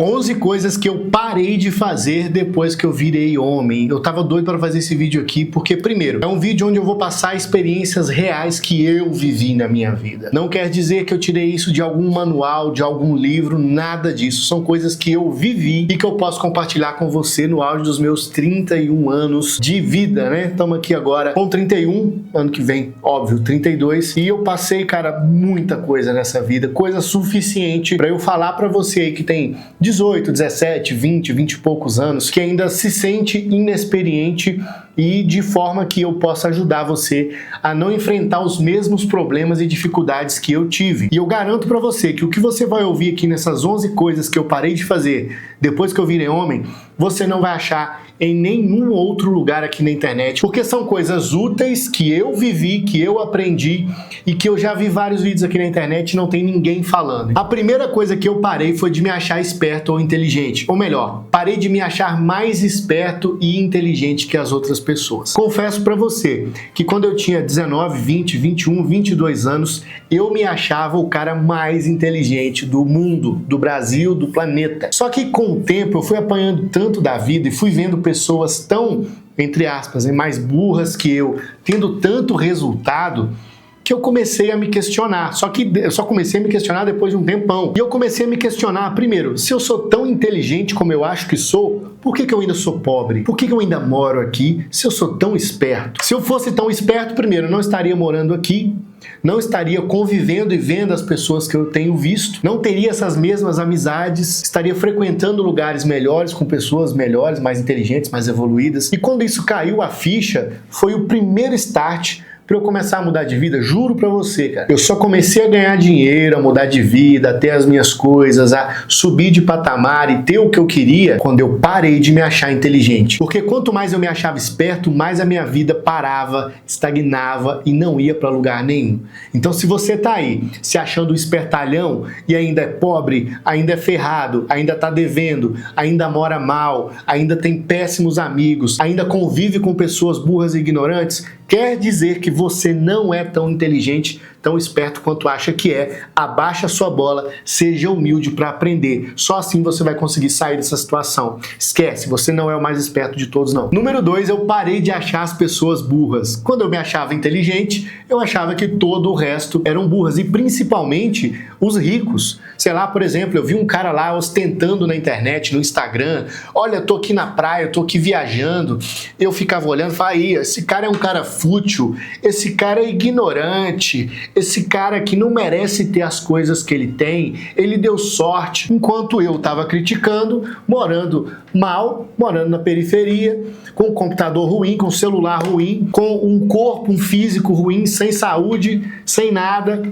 11 coisas que eu parei de fazer depois que eu virei homem. Eu tava doido para fazer esse vídeo aqui porque, primeiro, é um vídeo onde eu vou passar experiências reais que eu vivi na minha vida. Não quer dizer que eu tirei isso de algum manual, de algum livro, nada disso. São coisas que eu vivi e que eu posso compartilhar com você no auge dos meus 31 anos de vida, né? Estamos aqui agora com 31, ano que vem, óbvio, 32. E eu passei, cara, muita coisa nessa vida, coisa suficiente para eu falar para você aí que tem 18, 17, 20 e poucos anos, que ainda se sente inexperiente e de forma que eu possa ajudar você a não enfrentar os mesmos problemas e dificuldades que eu tive. E eu garanto para você que o que você vai ouvir aqui nessas 11 coisas que eu parei de fazer depois que eu virei homem, você não vai achar em nenhum outro lugar aqui na internet, porque são coisas úteis que eu vivi, que eu aprendi e que eu já vi vários vídeos aqui na internet e não tem ninguém falando. A primeira coisa que eu parei foi de me achar esperto ou inteligente, ou melhor, parei de me achar mais esperto e inteligente que as outras pessoas. Confesso pra você que quando eu tinha 19, 20, 21, 22 anos, eu me achava o cara mais inteligente do mundo, do Brasil, do planeta. Só que com o tempo eu fui apanhando tanto da vida e fui vendo pessoas tão, entre aspas, mais burras que eu, tendo tanto resultado, que eu comecei a me questionar. Só que eu só comecei a me questionar depois de um tempão. E eu comecei a me questionar, primeiro, se eu sou tão inteligente como eu acho que sou, por que eu ainda sou pobre? Por que eu ainda moro aqui se eu sou tão esperto? Se eu fosse tão esperto, primeiro, eu não estaria morando aqui, não estaria convivendo e vendo as pessoas que eu tenho visto, não teria essas mesmas amizades, estaria frequentando lugares melhores, com pessoas melhores, mais inteligentes, mais evoluídas. E quando isso caiu a ficha, foi o primeiro start para eu começar a mudar de vida, juro pra você, cara. Eu só comecei a ganhar dinheiro, a mudar de vida, a ter as minhas coisas, a subir de patamar e ter o que eu queria quando eu parei de me achar inteligente. Porque quanto mais eu me achava esperto, mais a minha vida parava, estagnava e não ia pra lugar nenhum. Então se você tá aí se achando um espertalhão e ainda é pobre, ainda é ferrado, ainda tá devendo, ainda mora mal, ainda tem péssimos amigos, ainda convive com pessoas burras e ignorantes, quer dizer que você não é tão inteligente, tão esperto quanto acha que é. Abaixa a sua bola, seja humilde para aprender. Só assim você vai conseguir sair dessa situação. Esquece, você não é o mais esperto de todos, não. Número 2, eu parei de achar as pessoas burras. Quando eu me achava inteligente, eu achava que todo o resto eram burras, e principalmente os ricos. Sei lá, por exemplo, eu vi um cara lá ostentando na internet, no Instagram, olha, eu tô aqui na praia, eu tô aqui viajando, eu ficava olhando e falava, aí, esse cara é um cara fútil, esse cara é ignorante, esse cara aqui não merece ter as coisas que ele tem, ele deu sorte. Enquanto eu tava criticando, morando mal, morando na periferia, com um computador ruim, com um celular ruim, com um corpo, um físico ruim, sem saúde, sem nada,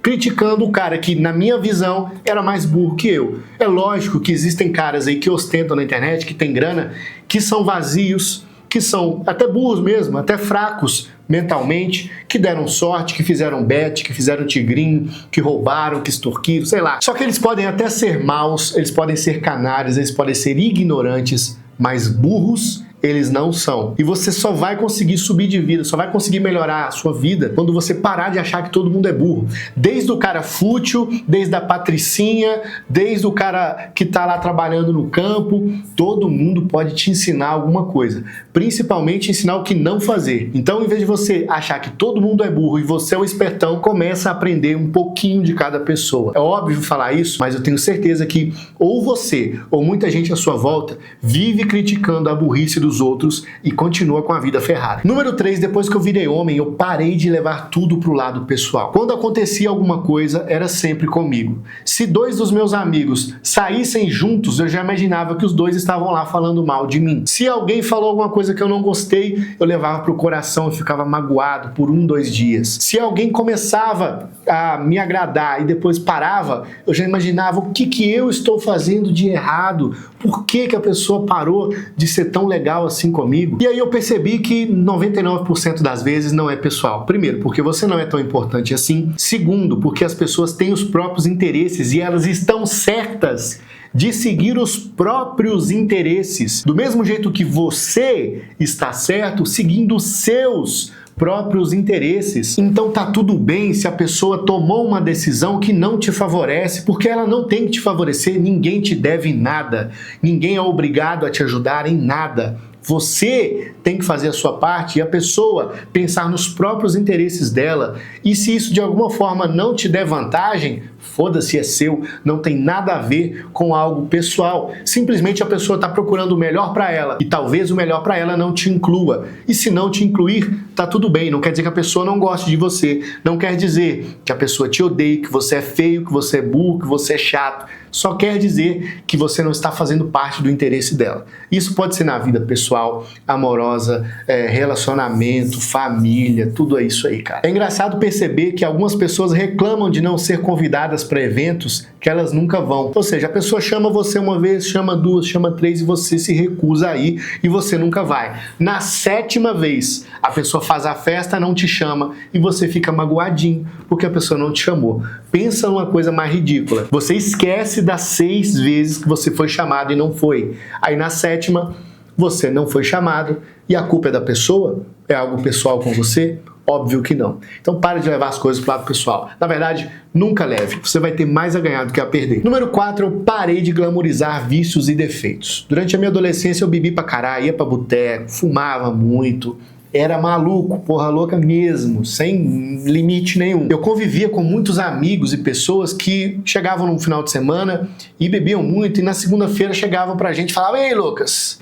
criticando o cara que, na minha visão, era mais burro que eu. É lógico que existem caras aí que ostentam na internet, que tem grana, que são vazios, que são até burros mesmo, até fracos mentalmente, que deram sorte, que fizeram bet, que fizeram tigrinho, que roubaram, que extorquiram, sei lá. Só que eles podem até ser maus, eles podem ser canários, eles podem ser ignorantes, mas burros eles não são. E você só vai conseguir subir de vida, só vai conseguir melhorar a sua vida quando você parar de achar que todo mundo é burro. Desde o cara fútil, desde a patricinha, desde o cara que tá lá trabalhando no campo, todo mundo pode te ensinar alguma coisa. Principalmente ensinar o que não fazer. Então, em vez de você achar que todo mundo é burro e você é um espertão, começa a aprender um pouquinho de cada pessoa. É óbvio falar isso, mas eu tenho certeza que ou você, ou muita gente à sua volta, vive criticando a burrice dos outros e continua com a vida ferrada. Número 3, depois que eu virei homem, eu parei de levar tudo pro lado pessoal. Quando acontecia alguma coisa, era sempre comigo. Se 2 dos meus amigos saíssem juntos, eu já imaginava que os 2 estavam lá falando mal de mim. Se alguém falou alguma coisa que eu não gostei, eu levava pro coração e ficava magoado por 1, 2 dias. Se alguém começava a me agradar e depois parava, eu já imaginava o que eu estou fazendo de errado, por que a pessoa parou de ser tão legal assim comigo. E aí eu percebi que 99% das vezes não é pessoal. Primeiro, porque você não é tão importante assim. Segundo, porque as pessoas têm os próprios interesses e elas estão certas de seguir os próprios interesses. Do mesmo jeito que você está certo, seguindo os seus próprios interesses. Então tá tudo bem se a pessoa tomou uma decisão que não te favorece, porque ela não tem que te favorecer, ninguém te deve nada, ninguém é obrigado a te ajudar em nada. Você tem que fazer a sua parte e a pessoa pensar nos próprios interesses dela. E se isso de alguma forma não te der vantagem, foda-se, é seu, não tem nada a ver com algo pessoal. Simplesmente a pessoa está procurando o melhor para ela e talvez o melhor para ela não te inclua. E se não te incluir, tá tudo bem. Não quer dizer que a pessoa não goste de você, não quer dizer que a pessoa te odeie, que você é feio, que você é burro, que você é chato. Só quer dizer que você não está fazendo parte do interesse dela. Isso pode ser na vida pessoal, amorosa, relacionamento, família, tudo é isso aí, cara. É engraçado perceber que algumas pessoas reclamam de não ser convidadas para eventos que elas nunca vão. Ou seja, a pessoa chama você uma vez, chama duas, chama três e você se recusa a ir e você nunca vai. Na 7ª vez, a pessoa faz a festa, não te chama e você fica magoadinho porque a pessoa não te chamou. Pensa numa coisa mais ridícula. Você esquece das 6 vezes que você foi chamado e não foi. Aí na 7ª, você não foi chamado e a culpa é da pessoa? É algo pessoal com você? Óbvio que não. Então pare de levar as coisas para o lado pessoal. Na verdade, nunca leve. Você vai ter mais a ganhar do que a perder. Número 4, eu parei de glamorizar vícios e defeitos. Durante a minha adolescência eu bebi pra caralho, ia pra boteco, fumava muito. Era maluco, porra louca mesmo, sem limite nenhum. Eu convivia com muitos amigos e pessoas que chegavam no final de semana e bebiam muito e na segunda-feira chegavam pra gente e falavam: "Ei, Lucas,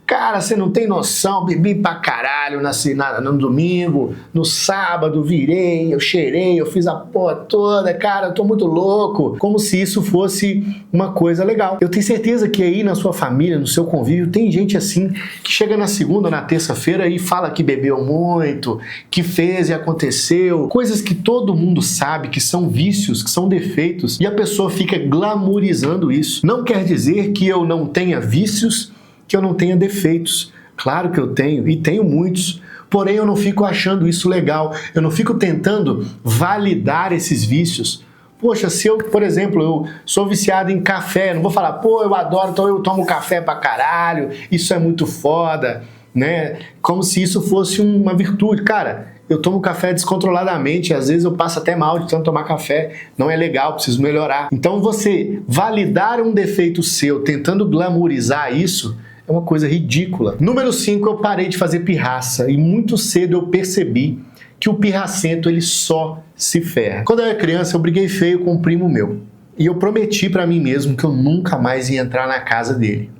cara, você não tem noção, bebi pra caralho no domingo, no sábado virei, eu cheirei, eu fiz a porra toda, cara, eu tô muito louco." Como se isso fosse uma coisa legal. Eu tenho certeza que aí na sua família, no seu convívio, tem gente assim que chega na segunda ou na terça-feira e fala que bebeu muito, que fez e aconteceu, coisas que todo mundo sabe que são vícios, que são defeitos, e a pessoa fica glamourizando isso. Não quer dizer que eu não tenha vícios, que eu não tenha defeitos. Claro que eu tenho, e tenho muitos. Porém, eu não fico achando isso legal. Eu não fico tentando validar esses vícios. Poxa, se eu, por exemplo, eu sou viciado em café, não vou falar: "Pô, eu adoro, então eu tomo café pra caralho, isso é muito foda", né? Como se isso fosse uma virtude. Cara, eu tomo café descontroladamente, às vezes eu passo até mal de tanto tomar café, não é legal, preciso melhorar. Então você validar um defeito seu, tentando glamourizar isso, é uma coisa ridícula. Número 5, eu parei de fazer pirraça e muito cedo eu percebi que o pirracento ele só se ferra. Quando eu era criança eu briguei feio com um primo meu e eu prometi pra mim mesmo que eu nunca mais ia entrar na casa dele.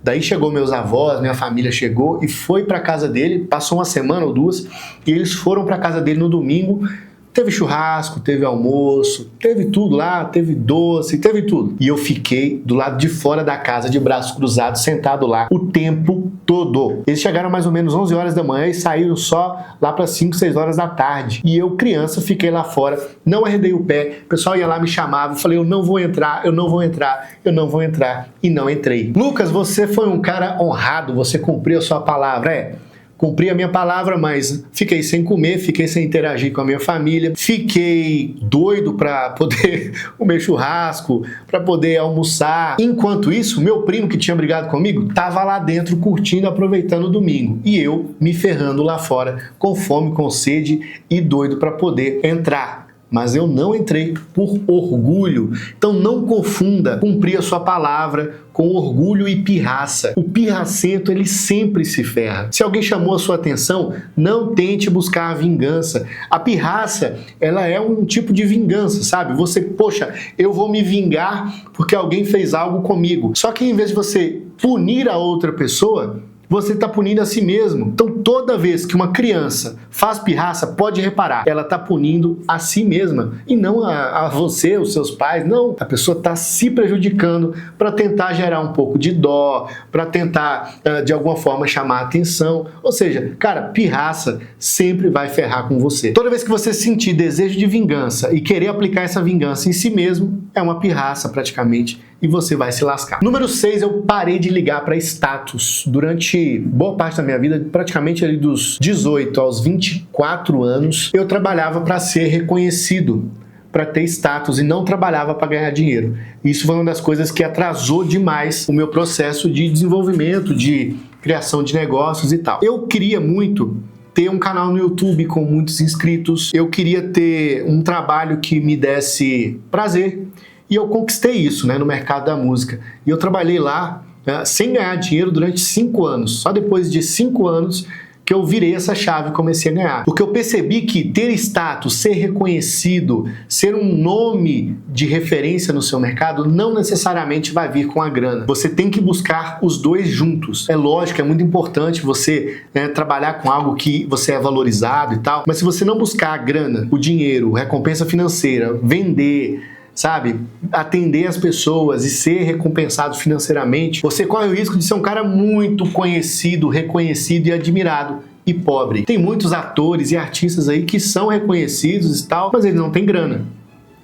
Daí chegou meus avós, minha família chegou e foi pra casa dele, passou uma semana ou duas e eles foram pra casa dele no domingo. Teve churrasco, teve almoço, teve tudo lá, teve doce, teve tudo. E eu fiquei do lado de fora da casa, de braços cruzados, sentado lá o tempo todo. Eles chegaram mais ou menos 11 horas da manhã e saíram só lá para 5, 6 horas da tarde. E eu, criança, fiquei lá fora, não arredei o pé, o pessoal ia lá, me chamava, eu falei: "Eu não vou entrar, eu não vou entrar, eu não vou entrar." E não entrei. Lucas, você foi um cara honrado, você cumpriu a sua palavra. Cumpri a minha palavra, mas fiquei sem comer, fiquei sem interagir com a minha família, fiquei doido para poder comer churrasco, para poder almoçar. Enquanto isso, meu primo que tinha brigado comigo tava lá dentro curtindo, aproveitando o domingo. E eu me ferrando lá fora, com fome, com sede e doido para poder entrar. Mas eu não entrei por orgulho. Então não confunda cumprir a sua palavra com orgulho e pirraça. O pirracento, ele sempre se ferra. Se alguém chamou a sua atenção, não tente buscar a vingança. A pirraça, ela é um tipo de vingança, sabe? Você, poxa, eu vou me vingar porque alguém fez algo comigo. Só que em vez de você punir a outra pessoa, você está punindo a si mesmo. Então toda vez que uma criança faz pirraça, pode reparar, ela está punindo a si mesma e não a você, os seus pais. Não, a pessoa está se prejudicando para tentar gerar um pouco de dó, para tentar de alguma forma chamar a atenção. Ou seja, cara, pirraça sempre vai ferrar com você. Toda vez que você sentir desejo de vingança e querer aplicar essa vingança em si mesmo, é uma pirraça praticamente. E você vai se lascar. Número 6, eu parei de ligar para status. Durante boa parte da minha vida, praticamente ali dos 18 aos 24 anos, eu trabalhava para ser reconhecido, para ter status, e não trabalhava para ganhar dinheiro. Isso foi uma das coisas que atrasou demais o meu processo de desenvolvimento, de criação de negócios e tal. Eu queria muito ter um canal no YouTube com muitos inscritos, eu queria ter um trabalho que me desse prazer, e eu conquistei isso, né, no mercado da música. E eu trabalhei lá, né, sem ganhar dinheiro durante 5 anos. Só depois de 5 anos que eu virei essa chave e comecei a ganhar. Porque eu percebi que ter status, ser reconhecido, ser um nome de referência no seu mercado não necessariamente vai vir com a grana. Você tem que buscar os dois juntos. É lógico, é muito importante você, né, trabalhar com algo que você é valorizado e tal, mas se você não buscar a grana, o dinheiro, recompensa financeira, vender, sabe, atender as pessoas e ser recompensado financeiramente, você corre o risco de ser um cara muito conhecido, reconhecido e admirado e pobre. Tem muitos atores e artistas aí que são reconhecidos e tal, mas eles não têm grana,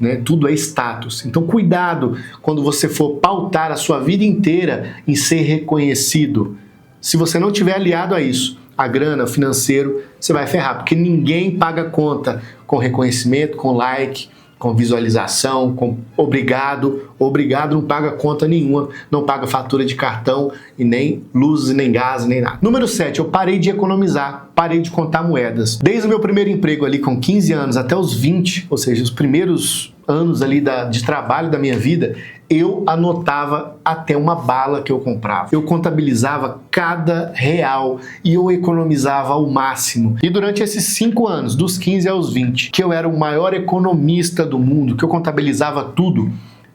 né? Tudo é status. Então cuidado quando você for pautar a sua vida inteira em ser reconhecido. Se você não tiver aliado a isso, a grana, o financeiro, você vai ferrar, porque ninguém paga conta com reconhecimento, com like, com visualização, com obrigado. Obrigado não paga conta nenhuma, não paga fatura de cartão e nem luz, nem gás, nem nada. Número 7, eu parei de economizar, parei de contar moedas. Desde o meu primeiro emprego ali com 15 anos até os 20, ou seja, os primeiros anos ali de trabalho da minha vida, eu anotava até uma bala que eu comprava. Eu contabilizava cada real e eu economizava ao máximo. E durante esses 5 anos, dos 15 aos 20, que eu era o maior economista do mundo, que eu contabilizava tudo,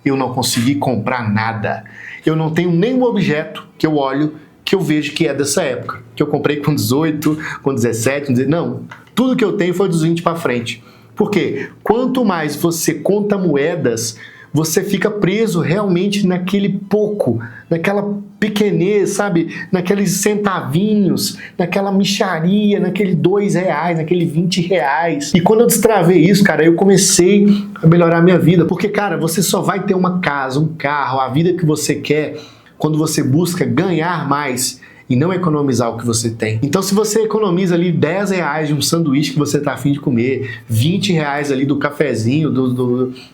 eu não consegui comprar nada. Eu não tenho nenhum objeto que eu olho que eu vejo que é dessa época, que eu comprei com 18, com 17, com 18, não. Tudo que eu tenho foi dos 20 para frente. Por quê? Quanto mais você conta moedas, você fica preso realmente naquele pouco, naquela pequenez, sabe? Naqueles centavinhos, naquela mixaria, naquele R$2, naquele R$20. E quando eu destravei isso, cara, eu comecei a melhorar a minha vida. Porque, cara, você só vai ter uma casa, um carro, a vida que você quer quando você busca ganhar mais e não economizar o que você tem. Então, se você economiza ali R$10 de um sanduíche que você tá afim de comer, R$20 ali do cafezinho,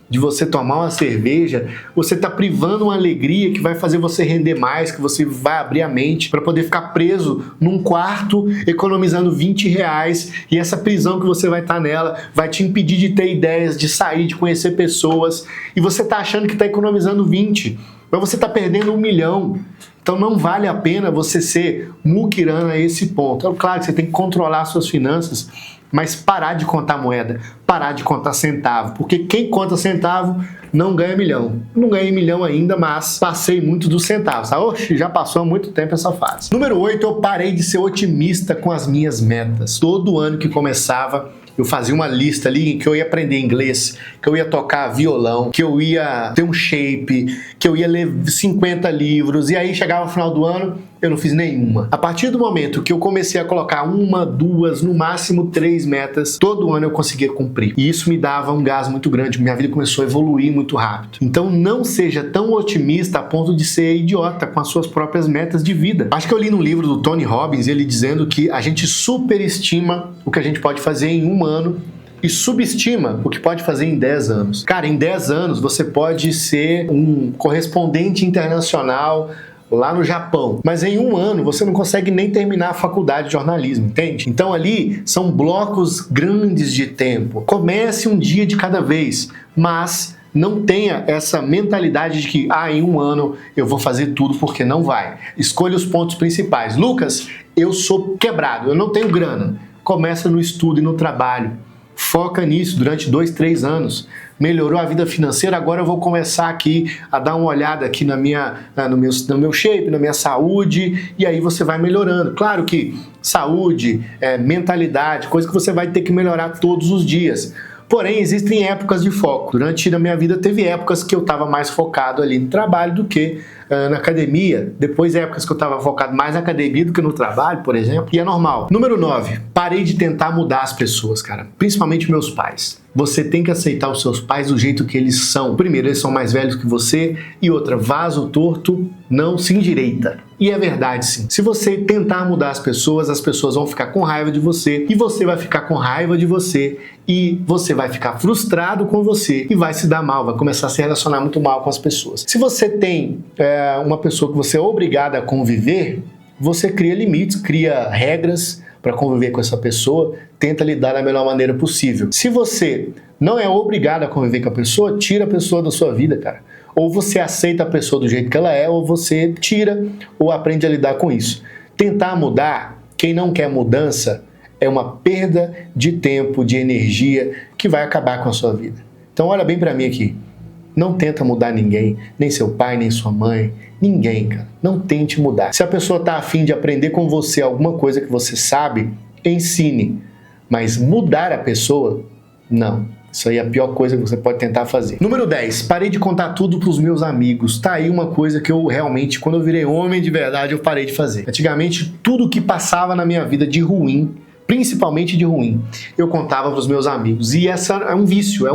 de você tomar uma cerveja, você tá privando uma alegria que vai fazer você render mais, que você vai abrir a mente para poder ficar preso num quarto economizando R$20, e essa prisão que você vai estar nela vai te impedir de ter ideias, de sair, de conhecer pessoas, e você tá achando que tá economizando 20, mas você tá perdendo 1 milhão. Então não vale a pena você ser muquirana a esse ponto. É claro que você tem que controlar suas finanças, mas parar de contar moeda, parar de contar centavo, porque quem conta centavo não ganha milhão. Não ganhei milhão ainda, mas passei muito dos centavos. Tá? Oxe, já passou há muito tempo essa fase. Número 8, eu parei de ser otimista com as minhas metas. Todo ano que começava, eu fazia uma lista ali que eu ia aprender inglês, que eu ia tocar violão, que eu ia ter um shape, que eu ia ler 50 livros, e aí chegava no final do ano, eu não fiz nenhuma. A partir do momento que eu comecei a colocar 1, 2, no máximo 3 metas, todo ano eu conseguia cumprir. E isso me dava um gás muito grande, minha vida começou a evoluir muito rápido. Então não seja tão otimista a ponto de ser idiota com as suas próprias metas de vida. Acho que eu li num livro do Tony Robbins, ele dizendo que a gente superestima o que a gente pode fazer em 1 ano e subestima o que pode fazer em 10 anos. Cara, em 10 anos você pode ser um correspondente internacional lá no Japão, mas em 1 ano você não consegue nem terminar a faculdade de jornalismo, entende? Então ali são blocos grandes de tempo. Comece um dia de cada vez, mas não tenha essa mentalidade de que em 1 ano eu vou fazer tudo, porque não vai. Escolha os pontos principais. Lucas, eu sou quebrado, eu não tenho grana. Começa no estudo e no trabalho. Foca nisso durante 2, 3 anos. Melhorou a vida financeira, agora eu vou começar aqui a dar uma olhada aqui no meu shape, na minha saúde, e aí você vai melhorando. Claro que saúde, mentalidade, coisa que você vai ter que melhorar todos os dias. Porém, existem épocas de foco. Durante a minha vida teve épocas que eu estava mais focado ali no trabalho do que na academia. Depois épocas que eu estava focado mais na academia do que no trabalho, por exemplo. E é normal. Número 9. Parei de tentar mudar as pessoas, cara. Principalmente meus pais. Você tem que aceitar os seus pais do jeito que eles são. Primeiro, eles são mais velhos que você. E outra, vaso torto não se endireita. E é verdade, sim. Se você tentar mudar as pessoas vão ficar com raiva de você. E você vai ficar com raiva de você. E você vai ficar frustrado com você. E vai se dar mal, vai começar a se relacionar muito mal com as pessoas. Se você tem uma pessoa que você é obrigado a conviver, você cria limites, cria regras, para conviver com essa pessoa, tenta lidar da melhor maneira possível. Se você não é obrigado a conviver com a pessoa, tira a pessoa da sua vida, cara. Ou você aceita a pessoa do jeito que ela é, ou você tira ou aprende a lidar com isso. Tentar mudar, quem não quer mudança, é uma perda de tempo, de energia que vai acabar com a sua vida. Então olha bem para mim aqui. Não tenta mudar ninguém, nem seu pai, nem sua mãe, ninguém, cara. Não tente mudar. Se a pessoa tá afim de aprender com você alguma coisa que você sabe, ensine. Mas mudar a pessoa, não. Isso aí é a pior coisa que você pode tentar fazer. Número 10. Parei de contar tudo pros meus amigos. Tá aí uma coisa que eu realmente, quando eu virei homem de verdade, eu parei de fazer. Antigamente, tudo que passava na minha vida de ruim, principalmente de ruim, eu contava para os meus amigos. E essa é um vício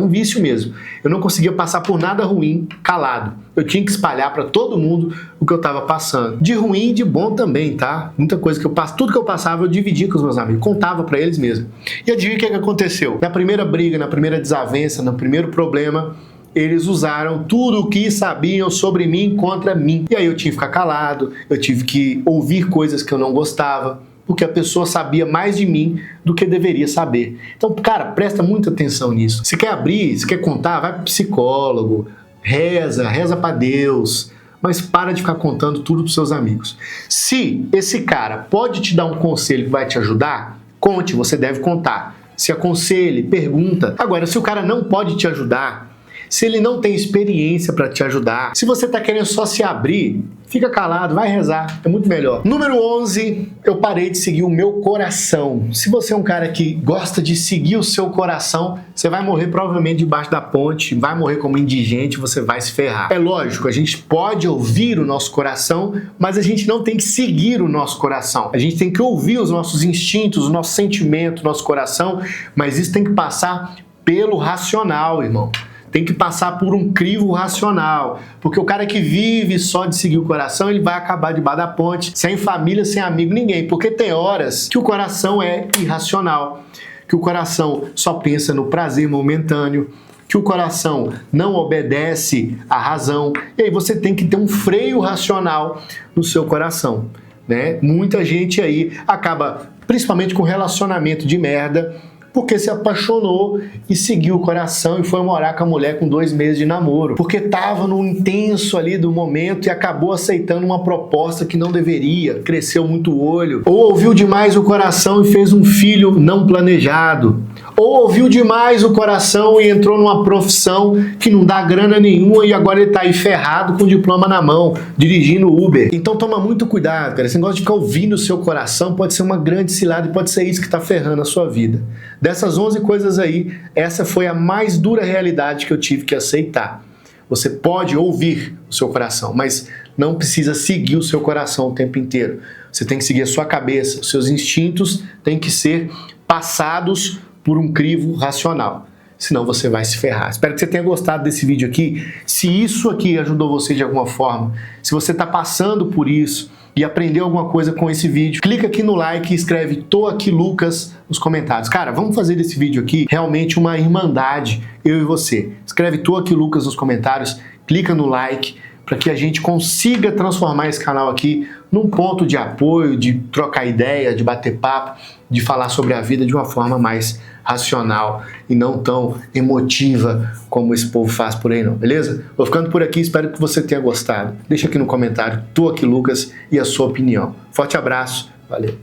mesmo. Eu não conseguia passar por nada ruim calado. Eu tinha que espalhar para todo mundo o que eu estava passando. De ruim e de bom também, tá? Muita coisa que eu passo, tudo que eu passava eu dividia com os meus amigos, contava para eles mesmo. E adivinha o que aconteceu? Na primeira briga, na primeira desavença, no primeiro problema, eles usaram tudo o que sabiam sobre mim contra mim. E aí eu tive que ficar calado, eu tive que ouvir coisas que eu não gostava, porque a pessoa sabia mais de mim do que deveria saber. Então, cara, presta muita atenção nisso. Se quer abrir, se quer contar, vai pro psicólogo, reza para Deus, mas para de ficar contando tudo pros seus amigos. Se esse cara pode te dar um conselho que vai te ajudar, conte, você deve contar. Se aconselhe, pergunta. Agora, se o cara não pode te ajudar, se ele não tem experiência para te ajudar, se você tá querendo só se abrir, fica calado, vai rezar, é muito melhor. Número 11, eu parei de seguir o meu coração. Se você é um cara que gosta de seguir o seu coração, você vai morrer provavelmente debaixo da ponte, vai morrer como indigente, você vai se ferrar. É lógico, a gente pode ouvir o nosso coração, mas a gente não tem que seguir o nosso coração. A gente tem que ouvir os nossos instintos, o nosso sentimento, o nosso coração, mas isso tem que passar pelo racional, irmão. Tem que passar por um crivo racional, porque o cara que vive só de seguir o coração, ele vai acabar debaixo da ponte, sem família, sem amigo, ninguém, porque tem horas que o coração é irracional, que o coração só pensa no prazer momentâneo, que o coração não obedece à razão, e aí você tem que ter um freio racional no seu coração, né? Muita gente aí acaba, principalmente com relacionamento de merda, porque se apaixonou e seguiu o coração e foi morar com a mulher com 2 meses de namoro. Porque estava no intenso ali do momento e acabou aceitando uma proposta que não deveria, cresceu muito o olho. Ou ouviu demais o coração e fez um filho não planejado. Ou ouviu demais o coração e entrou numa profissão que não dá grana nenhuma e agora ele tá aí ferrado com o diploma na mão, dirigindo Uber. Então toma muito cuidado, cara. Esse negócio de ficar ouvindo o seu coração pode ser uma grande cilada e pode ser isso que tá ferrando a sua vida. Dessas 11 coisas aí, essa foi a mais dura realidade que eu tive que aceitar. Você pode ouvir o seu coração, mas não precisa seguir o seu coração o tempo inteiro. Você tem que seguir a sua cabeça, os seus instintos têm que ser passados por um crivo racional, senão você vai se ferrar. Espero que você tenha gostado desse vídeo aqui. Se isso aqui ajudou você de alguma forma, se você está passando por isso e aprendeu alguma coisa com esse vídeo, clica aqui no like e escreve "Tô aqui Lucas" nos comentários. Cara, vamos fazer desse vídeo aqui realmente uma irmandade, eu e você. Escreve "Tô aqui Lucas" nos comentários, clica no like, para que a gente consiga transformar esse canal aqui num ponto de apoio, de trocar ideia, de bater papo, de falar sobre a vida de uma forma mais racional e não tão emotiva como esse povo faz por aí não, beleza? Vou ficando por aqui, espero que você tenha gostado. Deixa aqui no comentário "Tô aqui Lucas" e a sua opinião. Forte abraço, valeu!